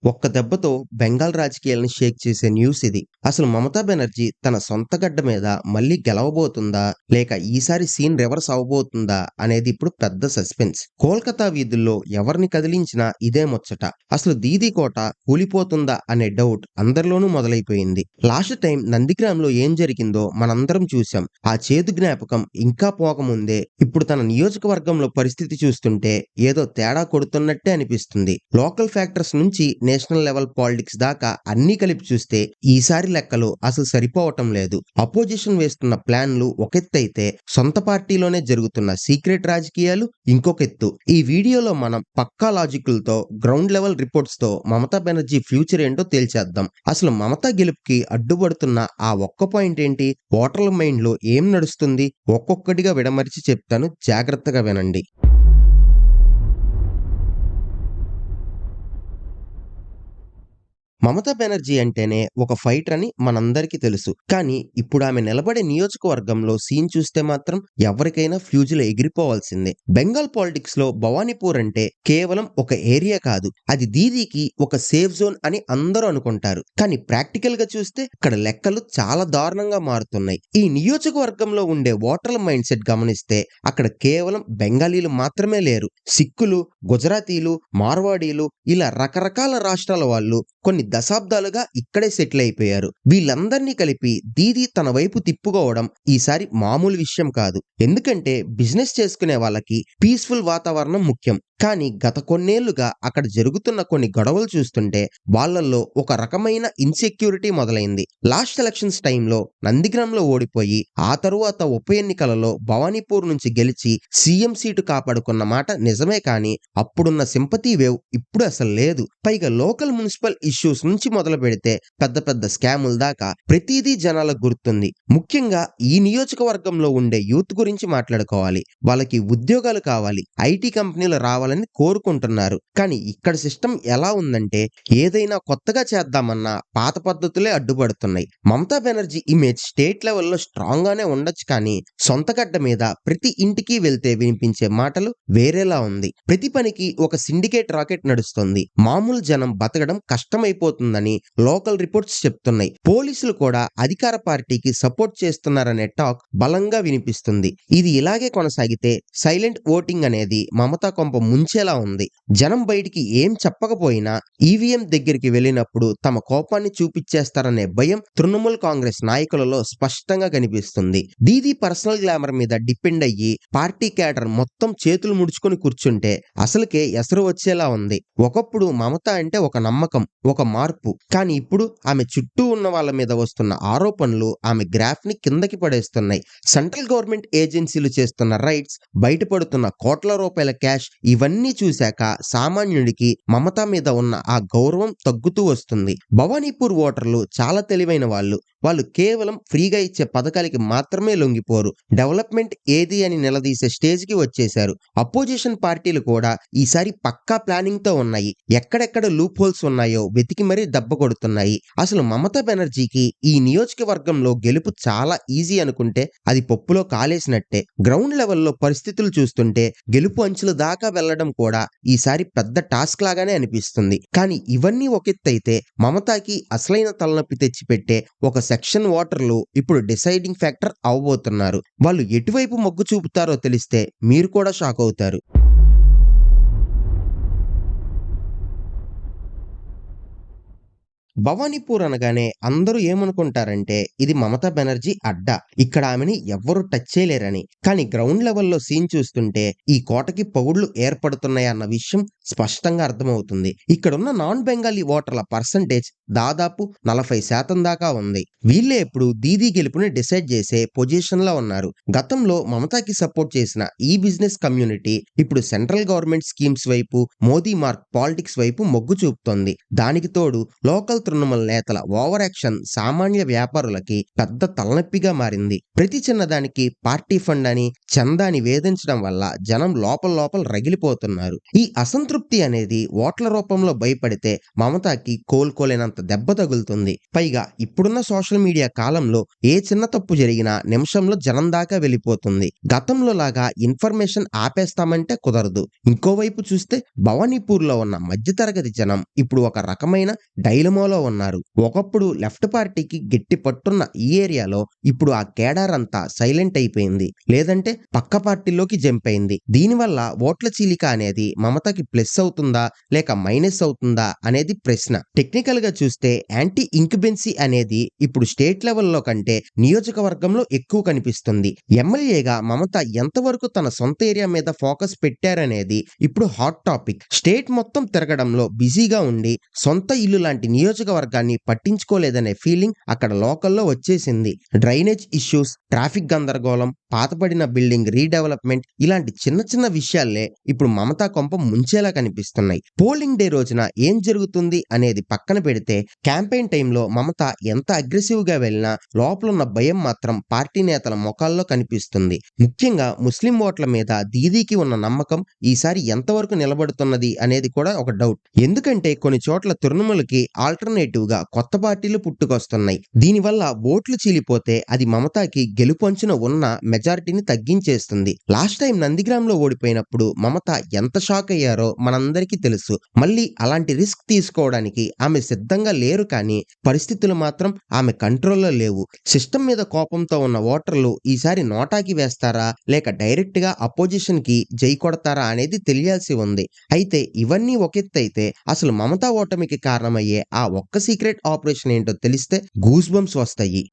ఒక్క దెబ్బతో బెంగాల్ రాజకీయాలను షేక్ చేసే న్యూస్ ఇది. అసలు మమతా బెనర్జీ తన సొంత గడ్డ మీద మళ్ళీ గెలవబోతుందా? లేక ఈసారి సీన్ రివర్స్ అవ్వబోతుందా? అనేది ఇప్పుడు పెద్ద సస్పెన్స్. కోల్కతా వీధుల్లో ఎవరిని కదిలించినా ఇదే ముచ్చట. అసలు దీదీ కోట కూలిపోతుందా అనే డౌట్ అందరిలోనూ మొదలైపోయింది. లాస్ట్ టైం నందిగ్రామ్‌లో ఏం జరిగిందో మనందరం చూసాం. ఆ చేదు జ్ఞాపకం ఇంకా పోకముందే ఇప్పుడు తన నియోజకవర్గంలో పరిస్థితి చూస్తుంటే ఏదో తేడా కొడుతున్నట్టే అనిపిస్తుంది. లోకల్ ఫ్యాక్టర్స్ నుంచి నేషనల్ లెవెల్ పాలిటిక్స్ దాకా అన్నీ కలిపి చూస్తే ఈసారి లెక్కలు అసలు సరిపోవటం లేదు. అపోజిషన్ వేస్తున్న ప్లాన్లు ఒకెత్తైతే సొంత పార్టీలోనే జరుగుతున్న సీక్రెట్ రాజకీయాలు ఇంకొకెత్తు. ఈ వీడియోలో మనం పక్కా లాజిక్లతో గ్రౌండ్ లెవెల్ రిపోర్ట్స్ తో మమతా బెనర్జీ ఫ్యూచర్ ఏంటో తేల్చేద్దాం. అసలు మమతా గెలుపుకి అడ్డుపడుతున్న ఆ ఒక్క పాయింట్ ఏంటి? ఓటర్ల మైండ్ లో ఏం నడుస్తుంది? ఒక్కొక్కటిగా విడమరిచి చెప్తాను, జాగ్రత్తగా వినండి. మమతా బెనర్జీ అంటేనే ఒక ఫైటర్ అని మనందరికీ తెలుసు. కానీ ఇప్పుడు ఆమె నిలబడే నియోజకవర్గంలో సీన్ చూస్తే మాత్రం ఎవరికైనా ఫ్యూజులు ఎగిరిపోవాల్సిందే. బెంగాల్ పాలిటిక్స్ లో భవానీపూర్ అంటే కేవలం ఒక ఏరియా కాదు, అది దీదీకి ఒక సేఫ్ జోన్ అని అందరూ అనుకుంటారు. కానీ ప్రాక్టికల్ గా చూస్తే ఇక్కడ లెక్కలు చాలా దారుణంగా మారుతున్నాయి. ఈ నియోజకవర్గంలో ఉండే ఓటర్ల మైండ్ సెట్ గమనిస్తే అక్కడ కేవలం బెంగాలీలు మాత్రమే లేరు. సిక్కులు, గుజరాతీలు, మార్వాడీలు ఇలా రకరకాల రాష్ట్రాల వాళ్ళు కొన్ని దశాబ్దాలుగా ఇక్కడే సెటిల్ అయిపోయారు. వీళ్ళందరినీ కలిపి దీదీ తన వైపు తిప్పుకోవడం ఈసారి మామూలు విషయం కాదు. ఎందుకంటే బిజినెస్ చేసుకునే వాళ్ళకి పీస్ఫుల్ వాతావరణం ముఖ్యం. కానీ గత కొన్నేళ్లుగా అక్కడ జరుగుతున్న కొన్ని గొడవలు చూస్తుంటే వాళ్ళల్లో ఒక రకమైన ఇన్సెక్యూరిటీ మొదలైంది. లాస్ట్ ఎలక్షన్స్ టైంలో నందిగ్రామ్లో ఓడిపోయి ఆ తరువాత ఉప ఎన్నికలలో భవానీపూర్ నుంచి గెలిచి సీఎం సీటు కాపాడుకున్న మాట నిజమే, కానీ అప్పుడున్న సింపతి వేవ్ ఇప్పుడు అసలు లేదు. పైగా లోకల్ మున్సిపల్ ఇష్యూస్ నుంచి మొదలు పెడితే పెద్ద పెద్ద స్కాముల దాకా ప్రతిదీ జనాలకు గుర్తుంది. ముఖ్యంగా ఈ నియోజకవర్గంలో ఉండే యూత్ గురించి మాట్లాడుకోవాలి. వాళ్ళకి ఉద్యోగాలు కావాలి, ఐటీ కంపెనీలు రావాలని కోరుకుంటున్నారు. కానీ ఇక్కడ సిస్టమ్ ఎలా ఉందంటే ఏదైనా కొత్తగా చేద్దామన్నా పాత పద్ధతులే అడ్డుపడుతున్నాయి. మమతా బెనర్జీ ఇమేజ్ స్టేట్ లెవెల్లో స్ట్రాంగ్ గానే ఉండొచ్చు, కానీ సొంత గడ్డ మీద ప్రతి ఇంటికి వెళ్తే వినిపించే మాటలు వేరేలా ఉంది. ప్రతి పనికి ఒక సిండికేట్ రాకెట్ నడుస్తుంది. మామూలు జనం బతకడం కష్టమైపోతుందని లోకల్ రిపోర్ట్స్ చెప్తున్నాయి. పోలీసులు కూడా అధికార పార్టీకి సపోర్ట్ చేస్తున్నారనే టాక్ బలంగా వినిపిస్తుంది. ఇది ఇలాగే కొనసాగితే సైలెంట్ ఓటింగ్ అనేది మమతా కొంప ముంచేలా ఉంది. జనం బయటికి ఏం చెప్పకపోయినా ఈవీఎం దగ్గరికి వెళ్ళినప్పుడు తమ కోపాన్ని చూపించేస్తారనే భయం తృణమూల్ కాంగ్రెస్ నాయకులలో స్పష్టంగా కనిపిస్తుంది. దీదీ పర్సనల్ గ్లామర్ మీద డిపెండ్ అయ్యి పార్టీ క్యాడర్ మొత్తం చేతులు ముడుచుకొని కూర్చుంటే అసలుకే ఎసరు వచ్చేలా ఉంది. ఒకప్పుడు మమత అంటే ఒక నమ్మకం, ఒక మార్పు. కానీ ఇప్పుడు ఆమె చుట్టూ ఉన్న వాళ్ళ మీద వస్తున్న ఆరోపణలు ఆమె గ్రాఫ్ ని కిందకి పడేస్తున్నాయి. సెంట్రల్ గవర్నమెంట్ ఏజెన్సీలు చేస్తున్న రైట్స్, బయటపడుతున్న కోట్ల రూపాయల క్యాష్, ఇవన్నీ చూశాక సామాన్యుడికి మమతా మీద ఉన్న ఆ గౌరవం తగ్గుతూ వస్తుంది. భవానీపూర్ ఓటర్లు చాలా తెలివైన వాళ్ళు. వాళ్ళు కేవలం ఫ్రీగా ఇచ్చే పథకాలకి మాత్రమే లొంగిపోరు. డెవలప్మెంట్ ఏది అని నిలదీసే స్టేజ్ కి వచ్చేశారు. అపోజిషన్ పార్టీలు కూడా ఈసారి పక్కా ప్లానింగ్ తో ఉన్నాయి. ఎక్కడెక్కడ లూప్ హోల్స్ ఉన్నాయో వెతికి మరీ దెబ్బ కొడుతున్నాయి. అసలు మమతా బెనర్జీకి ఈ నియోజకవర్గంలో గెలుపు చాలా ఈజీ అనుకుంటే అది పప్పులో కాలేసినట్టే. గ్రౌండ్ లెవెల్లో పరిస్థితులు చూస్తుంటే గెలుపు అంచుల దాకా వెళ్లడం కూడా ఈసారి పెద్ద టాస్క్ లాగానే అనిపిస్తుంది. కానీ ఇవన్నీ ఒకెత్తైతే మమతాకి అసలైన తలనొప్పి తెచ్చిపెట్టే ఒక సెక్షన్ ఓటర్లు ఇప్పుడు డిసైడింగ్ ఫ్యాక్టర్ అవబోతున్నారు. వాళ్ళు ఎటువైపు మొగ్గు చూపుతారో తెలిస్తే మీరు కూడా షాక్ అవుతారు. భవానీపూర్ అనగానే అందరూ ఏమనుకుంటారంటే ఇది మమతా బెనర్జీ అడ్డా, ఇక్కడ ఆమెని ఎవ్వరూ టచ్ చేయలేరని. కానీ గ్రౌండ్ లెవెల్లో సీన్ చూస్తుంటే ఈ కోటకి పగుళ్లు ఏర్పడుతున్నాయన్న విషయం స్పష్టంగా అర్థమవుతుంది. ఇక్కడున్న నాన్ బెంగాలీ ఓటర్ల పర్సంటేజ్ దాదాపు 40% దాకా ఉంది. వీళ్ళే ఇప్పుడు దీదీ గెలుపుని డిసైడ్ చేసే పొజిషన్ లో ఉన్నారు. గతంలో మమతాకి సపోర్ట్ చేసిన ఈ బిజినెస్ కమ్యూనిటీ ఇప్పుడు సెంట్రల్ గవర్నమెంట్ స్కీమ్స్ వైపు, మోదీ మార్క్ పాలిటిక్స్ వైపు మొగ్గు చూపుతోంది. దానికి తోడు లోకల్ తృణమూల్ నేతల ఓవర్ యాక్షన్ సామాన్య వ్యాపారులకి పెద్ద తలనొప్పిగా మారింది. ప్రతి చిన్నదానికి పార్టీ ఫండ్ అని, చందాని వేధించడం వల్ల జనం లోపల లోపల రగిలిపోతున్నారు. ఈ అసంతృప్తి అనేది ఓట్ల రూపంలో భయపడితే మమతాకి కోలుకోలేనంత దెబ్బ తగులుతుంది. పైగా ఇప్పుడున్న సోషల్ మీడియా కాలంలో ఏ చిన్న తప్పు జరిగినా నిమిషంలో జనం దాకా వెళ్ళిపోతుంది. గతంలో లాగా ఇన్ఫర్మేషన్ ఆపేస్తామంటే కుదరదు. ఇంకోవైపు చూస్తే భవానీపూర్ లో ఉన్న మధ్యతరగతి జనం ఇప్పుడు ఒక రకమైన డైలమాలో ఉన్నారు. ఒకప్పుడు లెఫ్ట్ పార్టీకి గట్టి పట్టున్న ఈ ఏరియాలో ఇప్పుడు ఆ కేడారంతా సైలెంట్ అయిపోయింది, లేదంటే పక్క పార్టీలోకి జంప్ అయింది. దీనివల్ల ఓట్ల చీలిక అనేది మమతకి ప్లస్ అవుతుందా లేక మైనస్ అవుతుందా అనేది ప్రశ్న. టెక్నికల్ గా చూస్తే యాంటీ ఇంక్యుబెన్సీ అనేది ఇప్పుడు స్టేట్ లెవెల్లో కంటే నియోజకవర్గంలో ఎక్కువ కనిపిస్తుంది. ఎమ్మెల్యేగా మమత ఎంతవరకు తన సొంత ఏరియా మీద ఫోకస్ పెట్టారనేది ఇప్పుడు హాట్ టాపిక్. స్టేట్ మొత్తం తిరగడంలో బిజీగా ఉండి సొంత ఇల్లు లాంటి నియోజకవర్గాన్ని పట్టించుకోలేదనే ఫీలింగ్ అక్కడ లోకల్లో వచ్చేసింది. డ్రైనేజ్ ఇష్యూస్, ట్రాఫిక్ గందరగోళం, పాతపడిన బిల్డింగ్ రీడెవలప్మెంట్ ఇలాంటి చిన్న చిన్న విషయాలే ఇప్పుడు మమతా కొంప ముంచేలా కనిపిస్తున్నాయి. పోలింగ్ డే రోజున ఏం జరుగుతుంది అనేది పక్కన పెడితే క్యాంపెయిన్ టైంలో మమత ఎంత అగ్రెసివ్ గా వెళ్ళినా లోపలున్న భయం మాత్రం పార్టీ నేతల ముఖాల్లో కనిపిస్తుంది. ముఖ్యంగా ముస్లిం ఓట్ల మీద దీదీకి ఉన్న నమ్మకం ఈసారి ఎంతవరకు నిలబడుతున్నది అనేది కూడా ఒక డౌట్. ఎందుకంటే కొన్ని చోట్ల తృణమూలకి ఆల్టర్నేటివ్ గా కొత్త పార్టీలు పుట్టుకొస్తున్నాయి. దీనివల్ల ఓట్లు చీలిపోతే అది మమతాకి గెలుపొంచున ఉన్న మెజారిటీని తగ్గించేస్తుంది. లాస్ట్ టైం నందిగ్రామ్లో ఓడిపోయినప్పుడు మమత ఎంత షాక్ అయ్యారో మనందరికీ తెలుసు. మళ్ళీ అలాంటి రిస్క్ తీసుకోవడానికి ఆమె సిద్ధంగా లేరు, కానీ పరిస్థితులు మాత్రం ఆమె కంట్రోల్లో లేవు. సిస్టమ్ మీద కోపంతో ఉన్న ఓటర్లు ఈసారి నోటాకి వేస్తారా లేక డైరెక్ట్ గా అపోజిషన్ కి జై కొడతారా అనేది తెలియాల్సి ఉంది. అయితే ఇవన్నీ ఒకెత్తైతే అసలు మమతా ఓటమికి కారణమయ్యే ఆ ఒక్క సీక్రెట్ ఆపరేషన్ ఏంటో తెలిస్తే గూస్ బంప్స్ వస్తాయి.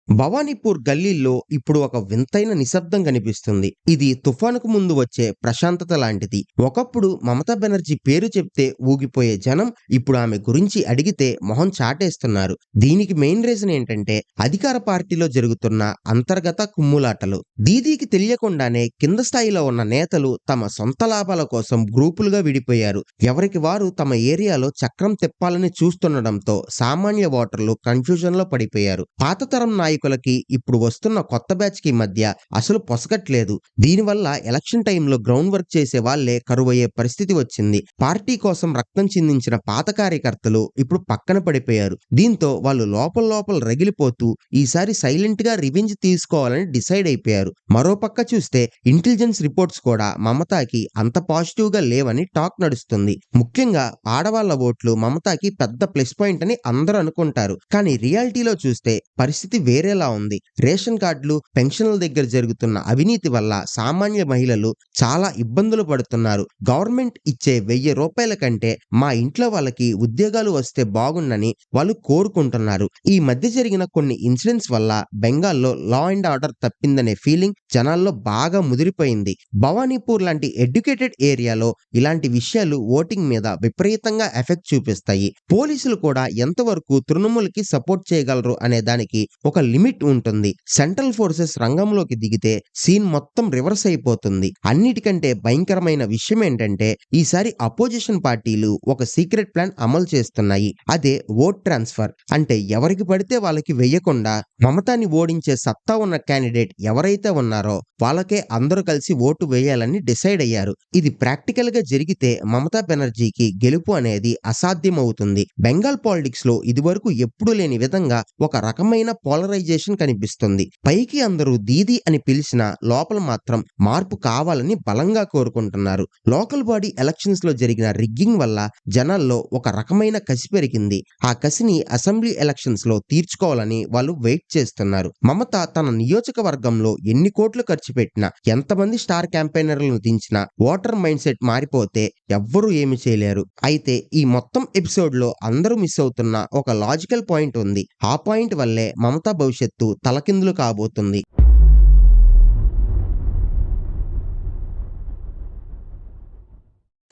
భవానీపూర్ గల్లీల్లో ఇప్పుడు ఒక వింతైన నిశ్శబ్దం కనిపిస్తుంది. ఇది తుఫానుకు ముందు వచ్చే ప్రశాంతత లాంటిది. ఒకప్పుడు మమతా బెనర్జీ పేరు చెప్తే ఊగిపోయే జనం ఇప్పుడు ఆమె గురించి అడిగితే మొహం చాటేస్తున్నారు. దీనికి మెయిన్ రీజన్ ఏంటంటే అధికార పార్టీలో జరుగుతున్న అంతర్గత కుమ్ములాటలు. దీదీకి తెలియకుండానే కింద స్థాయిలో ఉన్న నేతలు తమ సొంత లాభాల కోసం గ్రూపులుగా విడిపోయారు. ఎవరికి వారు తమ ఏరియాలో చక్రం తిప్పాలని చూస్తుండడంతో సామాన్య ఓటర్లు కన్ఫ్యూజన్ లో పడిపోయారు. పాత తరం నాయకులకి ఇప్పుడు వస్తున్న కొత్త బ్యాచ్ కి మధ్య అసలు పొసగట్లేదు. దీనివల్ల ఎలక్షన్ టైంలో గ్రౌండ్ వర్క్ చేసే వాళ్లే కరువయ్యే పరిస్థితి వచ్చింది. పార్టీ కోసం రక్తం చిందించిన పాత కార్యకర్తలు ఇప్పుడు పక్కన పడిపోయారు. దీంతో వాళ్ళు లోపల లోపల రగిలిపోతూ ఈసారి సైలెంట్ గా రివెంజ్ తీసుకోవాలని డిసైడ్ అయిపోయారు. మరోపక్క చూస్తే ఇంటెలిజెన్స్ రిపోర్ట్స్ కూడా మమతాకి అంత పాజిటివ్ గా లేవని టాక్ నడుస్తుంది. ముఖ్యంగా ఆడవాళ్ల ఓట్లు మమతాకి పెద్ద ప్లస్ పాయింట్ అని అందరూ అనుకుంటారు, కానీ రియాలిటీలో చూస్తే పరిస్థితి వేరేలా ఉంది. రేషన్ కార్డులు, పెన్షన్ల దగ్గర జరుగుతున్న అవినీతి వల్ల సామాన్య మహిళలు చాలా ఇబ్బందులు పడుతున్నారు. గవర్నమెంట్ ఇచ్చే 1000 రూపాయల కంటే మా ఇంట్లో వాళ్ళకి ఉద్యోగాలు వస్తే బాగుండని వాళ్ళు కోరుకుంటున్నారు. ఈ మధ్య జరిగిన కొన్ని ఇన్సిడెంట్స్ వల్ల బెంగాల్లో లా అండ్ ఆర్డర్ తప్పిందనే ఫీలింగ్ జనాల్లో బాగా ముదిరిపోయింది. భవానీపూర్ లాంటి ఎడ్యుకేటెడ్ ఏరియాలో ఇలాంటి విషయాలు ఓటింగ్ మీద విపరీతంగా ఎఫెక్ట్ చూపిస్తాయి. పోలీసులు కూడా ఎంతవరకు తృణమూల్కి సపోర్ట్ చేయగలరు అనే దానికి ఒక లిమిట్ ఉంటుంది. సెంట్రల్ ఫోర్సెస్ రంగంలోకి దిగితే సీన్ మొత్తం రివర్స్ అయిపోతుంది. అన్నిటికంటే భయంకరమైన విషయం ఏంటంటే ఈసారి అపోజిషన్ పార్టీలు ఒక సీక్రెట్ ప్లాన్ అమలు చేస్తున్నాయి. అదే ఓట్ ట్రాన్స్ఫర్. అంటే ఎవరికి పడితే వాళ్ళకి వెయ్యకుండా మమతాని ఓడించే సత్తా ఉన్న క్యాండిడేట్ ఎవరైతే ఉన్నారో వాళ్ళకే అందరూ కలిసి ఓటు వేయాలని డిసైడ్ అయ్యారు. ఇది ప్రాక్టికల్ గా జరిగితే మమతా బెనర్జీకి గెలుపు అనేది అసాధ్యమవుతుంది. బెంగాల్ పాలిటిక్స్ లో ఇదివరకు ఎప్పుడూ లేని విధంగా ఒక రకమైన పోలరైజేషన్ కనిపిస్తుంది. పైకి అందరూ దీదీ అని పిలిచిన లోపల మాత్రం మార్పు కావాలని బలంగా కోరుకుంటున్నారు. లోకల్ బాడీ ఎలక్షన్స్ లో జరిగిన రిగ్గింగ్ వల్ల జనాల్లో ఒక రకమైన కసి పెరిగింది. ఆ కసిని అసెంబ్లీ ఎలక్షన్స్ లో తీర్చుకోవాలని వాళ్ళు వెయిట్ చేస్తున్నారు. మమత తన నియోజకవర్గంలో ఎన్ని కోట్లు ఖర్చు పెట్టినా, ఎంతమంది స్టార్ క్యాంపెయినర్లను దించినా ఓటర్ మైండ్ సెట్ మారిపోతే ఎవ్వరూ ఏమి చేయలేరు. అయితే ఈ మొత్తం ఎపిసోడ్ లో అందరూ మిస్ అవుతున్న ఒక లాజికల్ పాయింట్ ఉంది. ఆ పాయింట్ వల్లే మమతా భవిష్యత్తు తలకిందులు కాబోతుంది.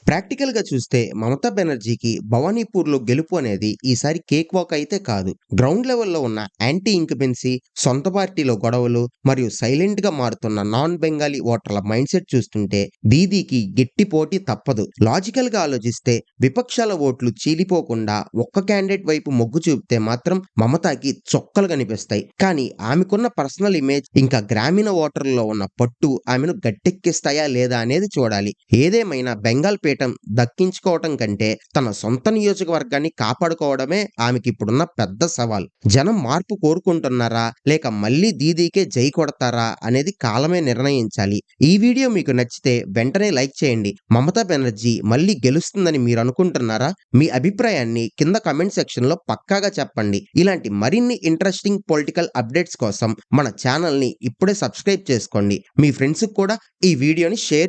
ప్రాక్టికల్ గా చూస్తే మమతా బెనర్జీకి భవానీపూర్లో గెలుపు అనేది ఈసారి కేక్ వాక్ అయితే కాదు. గ్రౌండ్ లెవెల్లో ఉన్న యాంటీ ఇంకబెన్సీ, సొంత పార్టీలో గొడవలు మరియు సైలెంట్ గా మారుతున్న నాన్ బెంగాలీ ఓటర్ల మైండ్ సెట్ చూస్తుంటే దీదీకి గట్టి పోటీ తప్పదు. లాజికల్ గా ఆలోచిస్తే విపక్షాల ఓట్లు చీలిపోకుండా ఒక్క క్యాండిడేట్ వైపు మొగ్గు చూపితే మాత్రం మమతాకి చొక్కలు కనిపిస్తాయి. కానీ ఆమెకున్న పర్సనల్ ఇమేజ్ ఇంకా గ్రామీణ ఓటర్లలో ఉన్న పట్టు ఆమెను గట్టెక్కిస్తాయా లేదా అనేది చూడాలి. ఏదేమైనా బెంగాల్ పీఠం దక్కించుకోవటం కంటే తన సొంత నియోజకవర్గాన్ని కాపాడుకోవడమే ఆమెకి ఇప్పుడున్న పెద్ద సవాల్. జనం మార్పు కోరుకుంటున్నారా లేక మళ్ళీ దీదీకే జై కొడతారా అనేది కాలమే నిర్ణయించాలి. ఈ వీడియో మీకు నచ్చితే వెంటనే లైక్ చేయండి. మమతా బెనర్జీ మళ్ళీ గెలుస్తుందని మీరు అనుకుంటున్నారా? మీ అభిప్రాయాన్ని కింద కమెంట్ సెక్షన్ లో పక్కాగా చెప్పండి. ఇలాంటి మరిన్ని ఇంట్రెస్టింగ్ పొలిటికల్ అప్డేట్స్ కోసం మన ఛానల్ ని ఇప్పుడే సబ్స్క్రైబ్ చేసుకోండి. మీ ఫ్రెండ్స్ కూడా ఈ వీడియోని షేర్